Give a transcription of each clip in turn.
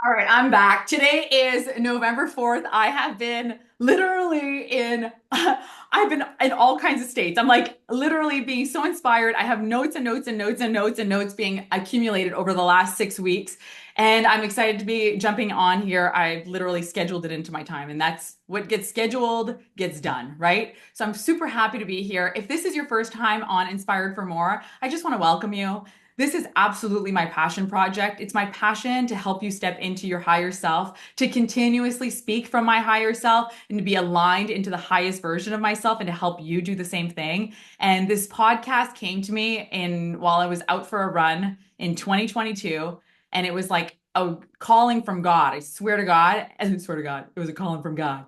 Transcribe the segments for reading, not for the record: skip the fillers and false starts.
All right, I'm back. Today is November 4th. I have been literally in I've been in all kinds of states. I'm like literally being so inspired. I have notes and notes and notes and notes and notes being accumulated over the last 6 weeks. And I'm excited to be jumping on here. I've literally scheduled it into my time, and that's what gets scheduled gets done, right? So I'm super happy to be here. If this is your first time on Inspired for More, I just want to welcome you. This is absolutely my passion project. It's my passion to help you step into your higher self, to continuously speak from my higher self, and to be aligned into the highest version of myself and to help you do the same thing. And this podcast came to me in while I was out for a run in 2022, and it was like a calling from God. I swear to God, and I swear to God, it was a calling from God.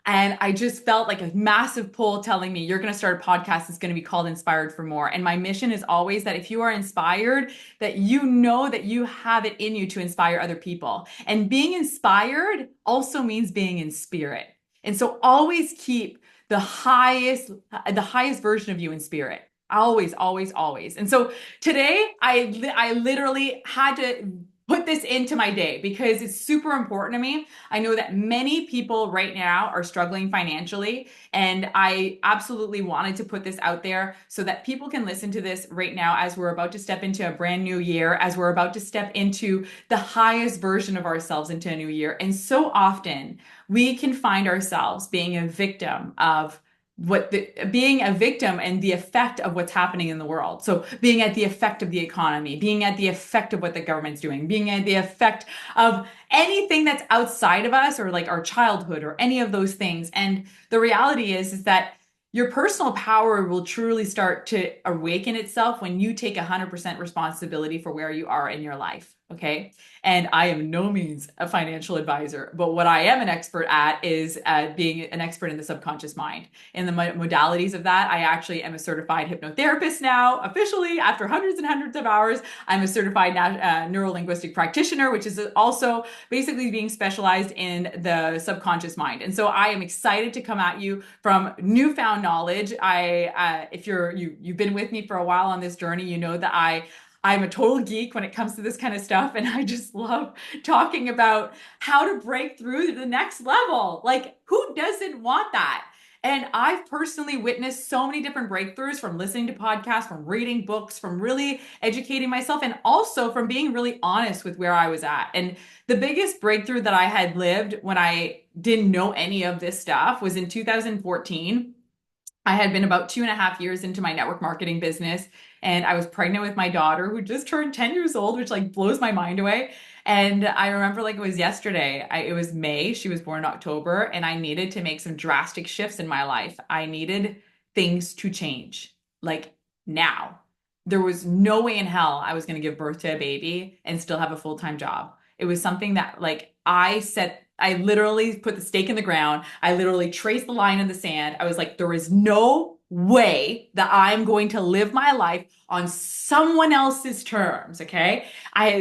And I just felt like a massive pull telling me, you're going to start a podcast that's going to be called Inspired for More. And my mission is always that if you are inspired, that you know that you have it in you to inspire other people. And being inspired also means being in spirit. And so always keep the highest version of you in spirit. Always, always, always. And so today I literally had to put this into my day because it's super important to me. I know that many people right now are struggling financially, and I absolutely wanted to put this out there so that people can listen to this right now as we're about to step into a brand new year, as we're about to step into the highest version of ourselves into a new year. And so often we can find ourselves being a victim of being a victim and the effect of what's happening in the world. So being at the effect of the economy, being at the effect of what the government's doing, being at the effect of anything that's outside of us or like our childhood or any of those things. And the reality is that your personal power will truly start to awaken itself when you take 100% responsibility for where you are in your life. Okay. And I am no means a financial advisor, but what I am an expert at is being an expert in the subconscious mind. In the modalities of that, I actually am a certified hypnotherapist now, officially, after hundreds and hundreds of hours. I'm a certified neuro-linguistic practitioner, which is also basically being specialized in the subconscious mind. And so I am excited to come at you from newfound knowledge. If you've been with me for a while on this journey, you know that I'm a total geek when it comes to this kind of stuff. And I just love talking about how to break through to the next level. Like, who doesn't want that? And I've personally witnessed so many different breakthroughs from listening to podcasts, from reading books, from really educating myself, and also from being really honest with where I was at. And the biggest breakthrough that I had lived when I didn't know any of this stuff was in 2014. I had been about 2.5 years into my network marketing business, and I was pregnant with my daughter who just turned 10 years old, which like blows my mind away. And I remember like it was yesterday. It was May. She was born in October, and I needed to make some drastic shifts in my life. I needed things to change like now. There was no way in hell I was going to give birth to a baby and still have a full-time job. It was something that like I literally put the stake in the ground. I literally traced the line in the sand. I was like, there is no way that I'm going to live my life on someone else's terms. Okay.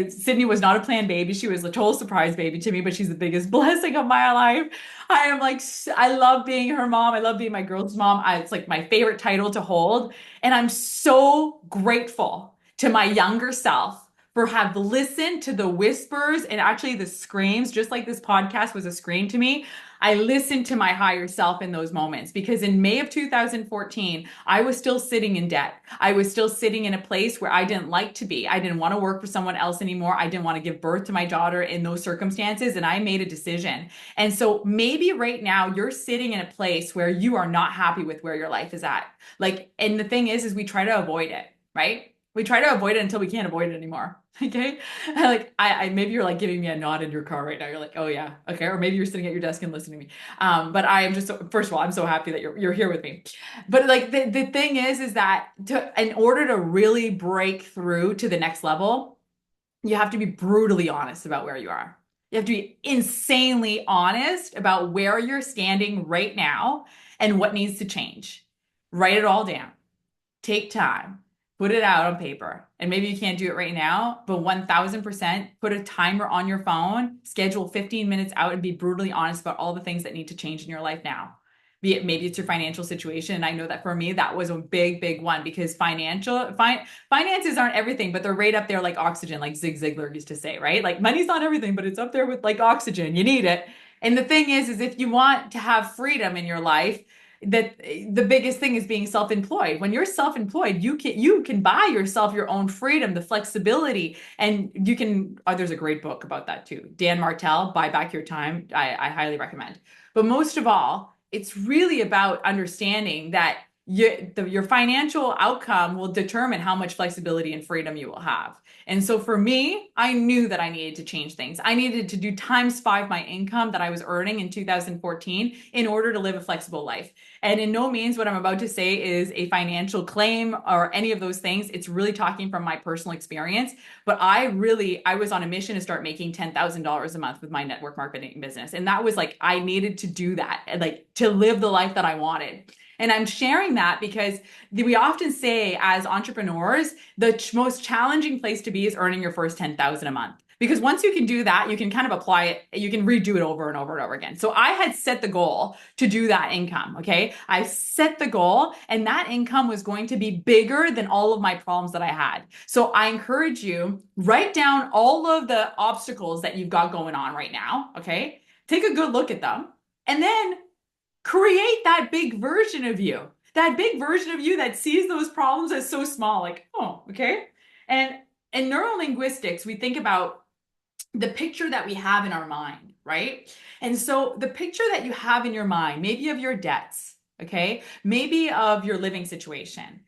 Sydney was not a planned baby. She was a total surprise baby to me, but she's the biggest blessing of my life. I am like, I love being her mom. I love being my girl's mom. It's like my favorite title to hold. And I'm so grateful to my younger self for have listened to the whispers and actually the screams, just like this podcast was a scream to me. I listened to my higher self in those moments because in May of 2014, I was still sitting in debt. I was still sitting in a place where I didn't like to be. I didn't want to work for someone else anymore. I didn't want to give birth to my daughter in those circumstances. And I made a decision. And so maybe right now you're sitting in a place where you are not happy with where your life is at. Like, and the thing is we try to avoid it, right? We try to avoid it until we can't avoid it anymore. Okay. Like I maybe you're like giving me a nod in your car right now. You're like, oh yeah, okay. Or maybe you're sitting at your desk and listening to me. But I am just first of all, I'm so happy that you're here with me. But like the thing is that in order to really break through to the next level, you have to be brutally honest about where you are. You have to be insanely honest about where you're standing right now and what needs to change. Write it all down. Take time, put it out on paper. And maybe you can't do it right now, but 1000% put a timer on your phone, schedule 15 minutes out and be brutally honest about all the things that need to change in your life now. maybe it's your financial situation. And I know that for me, that was a big, big one because finances aren't everything, but they're right up there like oxygen, like Zig Ziglar used to say, right? Like money's not everything, but it's up there with like oxygen. You need it. And the thing is if you want to have freedom in your life, that the biggest thing is being self-employed. When you're self-employed, you can buy yourself your own freedom, the flexibility, and you can. Oh, there's a great book about that too. Dan Martell, Buy Back Your Time. I highly recommend. But most of all, it's really about understanding that your financial outcome will determine how much flexibility and freedom you will have. And so for me, I knew that I needed to change things. I needed to do times five my income that I was earning in 2014 in order to live a flexible life. And in no means what I'm about to say is a financial claim or any of those things. It's really talking from my personal experience. But I was on a mission to start making $10,000 a month with my network marketing business. And that was like, I needed to do that, like to live the life that I wanted. And I'm sharing that because we often say as entrepreneurs, the most challenging place to be is earning your first 10,000 a month. Because once you can do that, you can kind of apply it, you can redo it over and over and over again. So I had set the goal to do that income. Okay. I set the goal and that income was going to be bigger than all of my problems that I had. So I encourage you, write down all of the obstacles that you've got going on right now. Okay. Take a good look at them and then create that big version of you, that big version of you that sees those problems as so small, like, oh, okay. And in neurolinguistics, we think about the picture that we have in our mind, right? And so the picture that you have in your mind, maybe of your debts, okay, maybe of your living situation.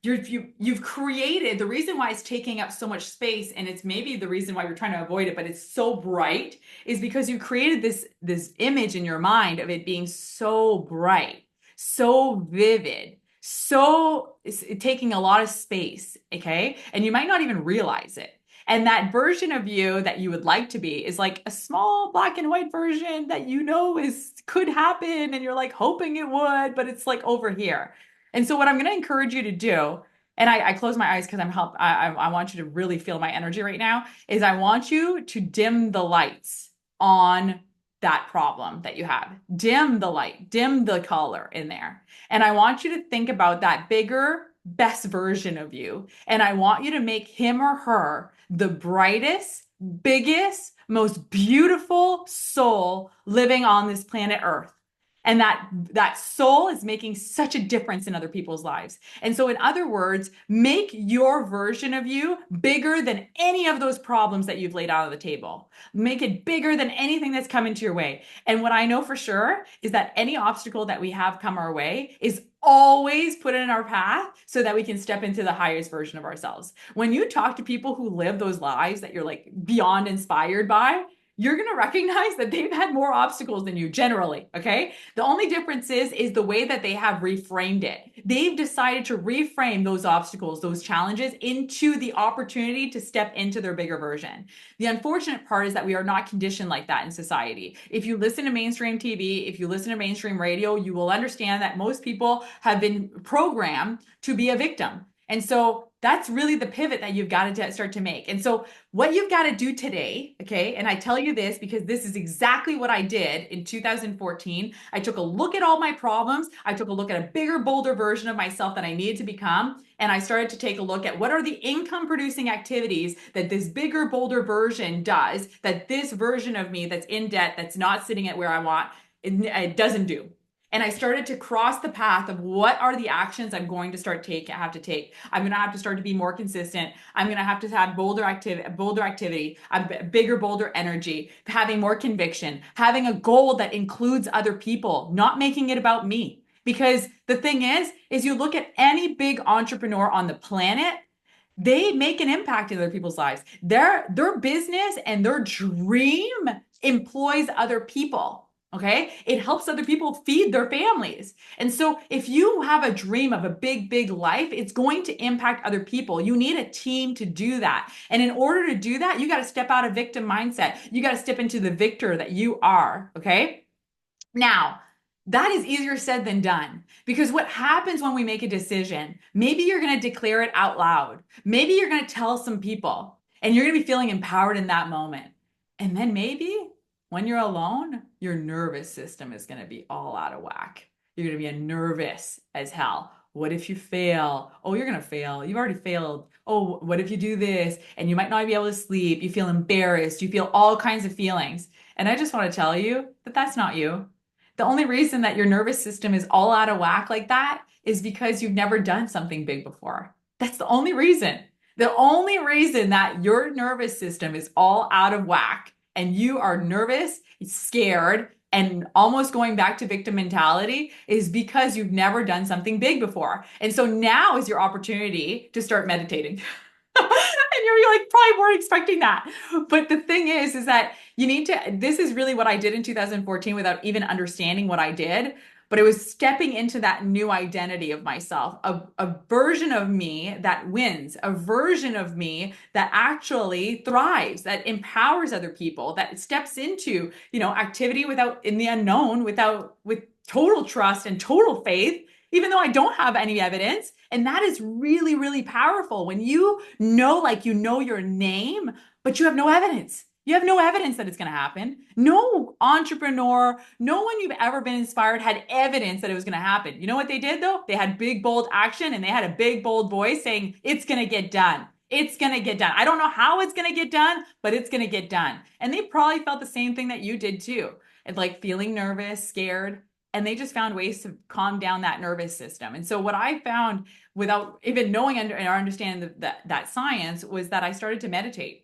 You've created the reason why it's taking up so much space, and it's maybe the reason why you're trying to avoid it, but it's so bright, is because you created this image in your mind of it being so bright, so vivid, so it's taking a lot of space, okay? And you might not even realize it. And that version of you that you would like to be is like a small black and white version that you know is could happen and you're like hoping it would, but it's like over here. And so what I'm going to encourage you to do, and I close my eyes because I want you to really feel my energy right now, is I want you to dim the lights on that problem that you have. Dim the light, dim the color in there. And I want you to think about that bigger, best version of you. And I want you to make him or her the brightest, biggest, most beautiful soul living on this planet Earth. And that soul is making such a difference in other people's lives. And so in other words, make your version of you bigger than any of those problems that you've laid out on the table. Make it bigger than anything that's come into your way. And what I know for sure is that any obstacle that we have come our way is always put in our path so that we can step into the highest version of ourselves. When you talk to people who live those lives that you're like beyond inspired by, you're going to recognize that they've had more obstacles than you generally. Okay. The only difference is the way that they have reframed it. They've decided to reframe those obstacles, those challenges into the opportunity to step into their bigger version. The unfortunate part is that we are not conditioned like that in society. If you listen to mainstream TV, if you listen to mainstream radio, you will understand that most people have been programmed to be a victim. And so that's really the pivot that you've got to start to make. And so what you've got to do today, okay, and I tell you this because this is exactly what I did in 2014. I took a look at all my problems. I took a look at a bigger, bolder version of myself that I needed to become. And I started to take a look at what are the income producing activities that this bigger, bolder version does, that this version of me that's in debt, that's not sitting at where I want, it doesn't do. And I started to cross the path of what are the actions I'm going to have to take. I'm going to have to start to be more consistent. I'm going to have bolder activity, a bigger, bolder energy, having more conviction, having a goal that includes other people, not making it about me. Because the thing is you look at any big entrepreneur on the planet, they make an impact in other people's lives. Their business and their dream employs other people. Okay. It helps other people feed their families. And so if you have a dream of a big, big life, it's going to impact other people. You need a team to do that. And in order to do that, you got to step out of victim mindset. You got to step into the victor that you are. Okay. Now, that is easier said than done because what happens when we make a decision, maybe you're going to declare it out loud. Maybe you're going to tell some people and you're going to be feeling empowered in that moment. And then maybe when you're alone, your nervous system is going to be all out of whack. You're going to be nervous as hell. What if you fail? Oh, you're going to fail. You've already failed. Oh, what if you do this? And you might not be able to sleep. You feel embarrassed. You feel all kinds of feelings. And I just want to tell you that that's not you. The only reason that your nervous system is all out of whack like that is because you've never done something big before. That's the only reason. The only reason that your nervous system is all out of whack and you are nervous, scared, and almost going back to victim mentality is because you've never done something big before. And so now is your opportunity to start meditating. And you're like probably weren't expecting that. But the thing is that you need to, this is really what I did in 2014 without even understanding what I did. But it was stepping into that new identity of myself, a version of me that wins, a version of me that actually thrives, that empowers other people, that steps into, activity without in the unknown, with total trust and total faith, even though I don't have any evidence. And that is really, really powerful when you know, like, your name, but you have no evidence. You have no evidence that it's going to happen. No entrepreneur, no one you've ever been inspired had evidence that it was going to happen. You know what they did though? They had big, bold action and they had a big, bold voice saying, it's going to get done. It's going to get done. I don't know how it's going to get done, but it's going to get done. And they probably felt the same thing that you did too. It's like feeling nervous, scared, and they just found ways to calm down that nervous system. And so what I found without even knowing or understanding that science was that I started to meditate.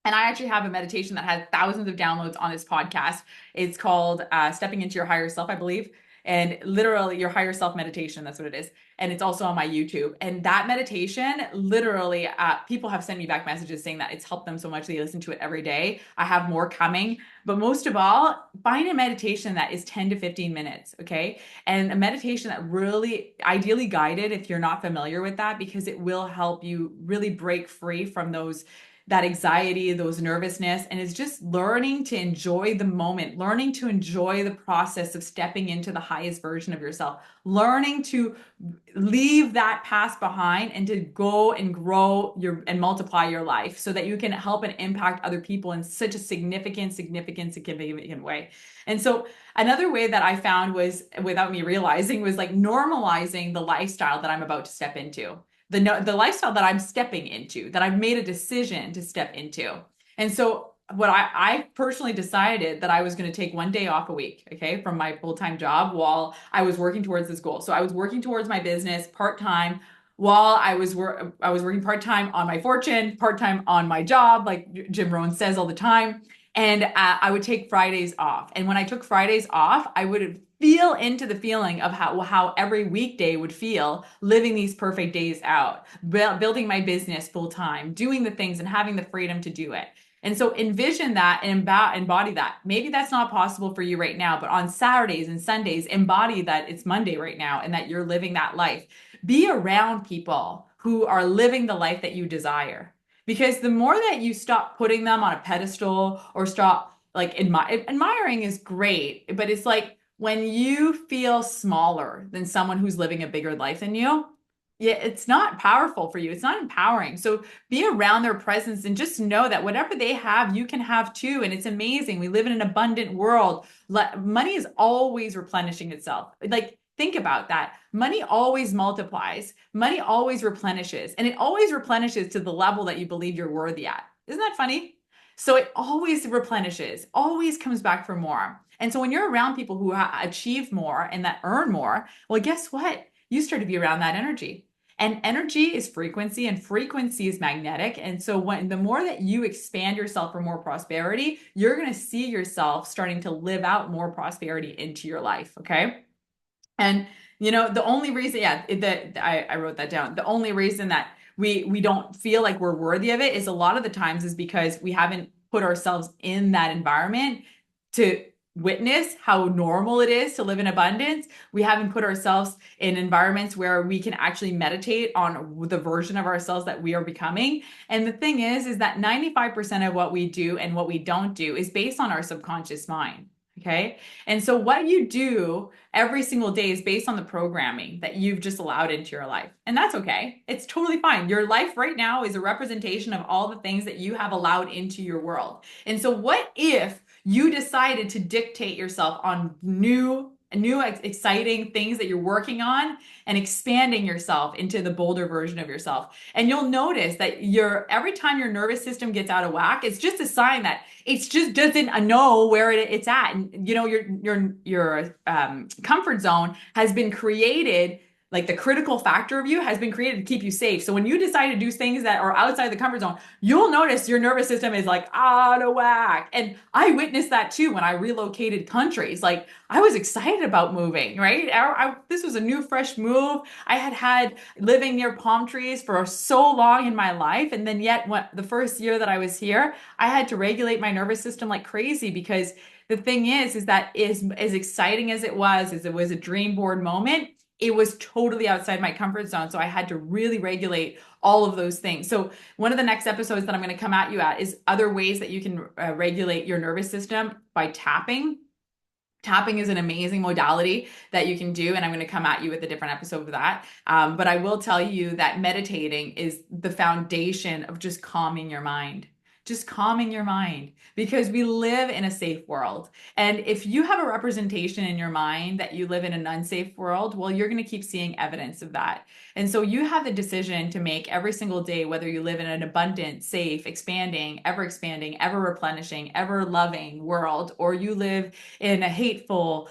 And I actually have a meditation that has thousands of downloads on this podcast. It's called Stepping into Your Higher Self, I believe. And literally your higher self meditation, that's what it is. And it's also on my YouTube. And that meditation, literally, people have sent me back messages saying that it's helped them so much. They listen to it every day. I have more coming. But most of all, find a meditation that is 10 to 15 minutes, okay? And a meditation that really ideally guided if you're not familiar with that, because it will help you really break free from that anxiety, those nervousness, and it's just learning to enjoy the moment, learning to enjoy the process of stepping into the highest version of yourself, learning to leave that past behind and to go and grow and multiply your life so that you can help and impact other people in such a significant way. And so another way that I found was, without me realizing, was like normalizing the lifestyle that I'm about to step into. The lifestyle that I'm stepping into, that I've made a decision to step into. And so what I personally decided that I was going to take one day off a week, okay, from my full-time job while I was working towards this goal. So I was working towards my business part-time while I was working part-time on my fortune, part-time on my job, like Jim Rohn says all the time. And I would take Fridays off. And when I took Fridays off, I would feel into the feeling of how every weekday would feel, living these perfect days out, building my business full time, doing the things and having the freedom to do it. And so envision that and embody that. Maybe that's not possible for you right now, but on Saturdays and Sundays, embody that it's Monday right now and that you're living that life. Be around people who are living the life that you desire. Because the more that you stop putting them on a pedestal or stop like admiring is great, but it's like when you feel smaller than someone who's living a bigger life than you, yeah, it's not powerful for you. It's not empowering. So be around their presence and just know that whatever they have, you can have too. And it's amazing. We live in an abundant world. Money is always replenishing itself. Like, think about that. Money always multiplies. Money always replenishes. And it always replenishes to the level that you believe you're worthy at. Isn't that funny? So it always replenishes, always comes back for more. And so when you're around people who achieve more and that earn more, well, guess what? You start to be around that energy. And energy is frequency and frequency is magnetic. And so the more that you expand yourself for more prosperity, you're going to see yourself starting to live out more prosperity into your life. Okay. And the only reason, I wrote that down. The only reason that we don't feel like we're worthy of it is a lot of the times is because we haven't put ourselves in that environment to witness how normal it is to live in abundance. We haven't put ourselves in environments where we can actually meditate on the version of ourselves that we are becoming. And the thing is that 95% of what we do and what we don't do is based on our subconscious mind. Okay. And so what you do every single day is based on the programming that you've just allowed into your life. And that's okay. It's totally fine. Your life right now is a representation of all the things that you have allowed into your world. And so what if you decided to dictate yourself on new new exciting things that you're working on and expanding yourself into the bolder version of yourself. And you'll notice that every time your nervous system gets out of whack, it's just a sign that it's just doesn't know where it's at. And your comfort zone has been created, like the critical factor of you has been created to keep you safe. So when you decide to do things that are outside the comfort zone, you'll notice your nervous system is like out of whack. And I witnessed that too when I relocated countries. Like I was excited about moving, right? This was a new, fresh move. I had living near palm trees for so long in my life. And then yet the first year that I was here, I had to regulate my nervous system like crazy because the thing is that as exciting as it was a dream board moment, it was totally outside my comfort zone. So I had to really regulate all of those things. So one of the next episodes that I'm going to come at you at is other ways that you can regulate your nervous system by tapping. Tapping is an amazing modality that you can do, and I'm going to come at you with a different episode of that. But I will tell you that meditating is the foundation of just calming your mind. Just calming your mind because we live in a safe world. And if you have a representation in your mind that you live in an unsafe world, well, you're going to keep seeing evidence of that. And so you have the decision to make every single day, whether you live in an abundant, safe, expanding, ever replenishing, ever loving world, or you live in a hateful,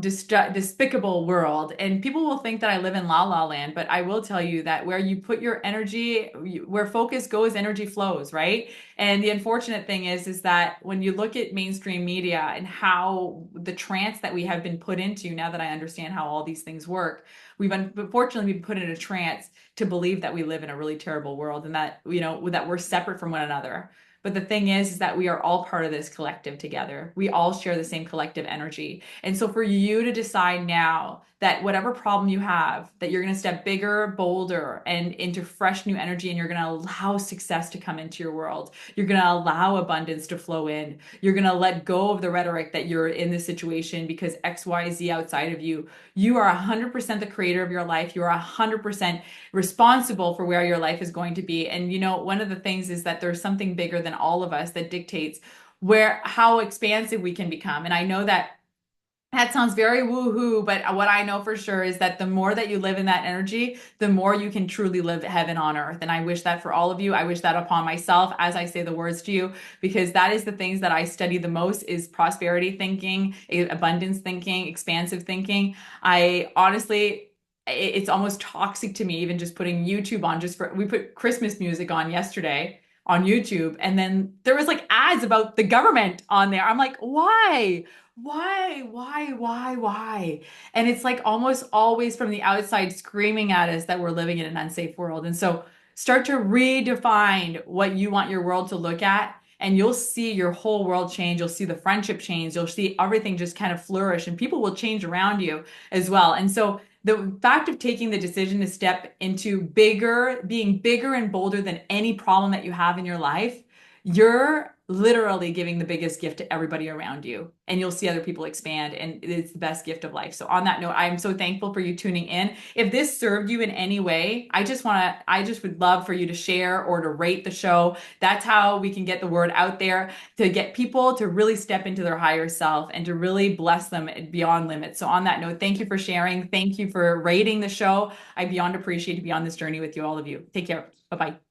despicable world. And people will think that I live in la la land, but I will tell you that where you put your energy, where focus goes, energy flows, right? And the unfortunate thing is that when you look at mainstream media and how the trance that we have been put into, now that I understand how all these things work, we've unfortunately been put in a trance to believe that we live in a really terrible world and that, that we're separate from one another. But the thing is that we are all part of this collective together. We all share the same collective energy. And so for you to decide now that whatever problem you have, that you're going to step bigger, bolder, and into fresh new energy, and you're going to allow success to come into your world. You're going to allow abundance to flow in. You're going to let go of the rhetoric that you're in this situation because X, Y, Z outside of you. You are 100% the creator of your life. You are 100% responsible for where your life is going to be. And one of the things is that there's something bigger than all of us that dictates how expansive we can become. And I know that sounds very woohoo, but what I know for sure is that the more that you live in that energy, the more you can truly live heaven on earth. And I wish that for all of you. I wish that upon myself as I say the words to you, because that is the things that I study the most is prosperity thinking, abundance thinking, expansive thinking. I honestly, it's almost toxic to me, even just putting YouTube on we put Christmas music on yesterday on YouTube. And then there was like ads about the government on there. I'm like, why? Why? And it's like almost always from the outside screaming at us that we're living in an unsafe world. And so start to redefine what you want your world to look at, and you'll see your whole world change. You'll see the friendship change. You'll see everything just kind of flourish, and people will change around you as well. And so the fact of taking the decision to step into being bigger and bolder than any problem that you have in your life, you're literally giving the biggest gift to everybody around you, and you'll see other people expand, and it's the best gift of life. So on that note, I'm so thankful for you tuning in. If this served you in any way, I just would love for you to share or to rate the show. That's how we can get the word out there to get people to really step into their higher self and to really bless them beyond limits. So on that note, thank you for sharing. Thank you for rating the show. I beyond appreciate to be on this journey with you, all of you. Take care. Bye-bye.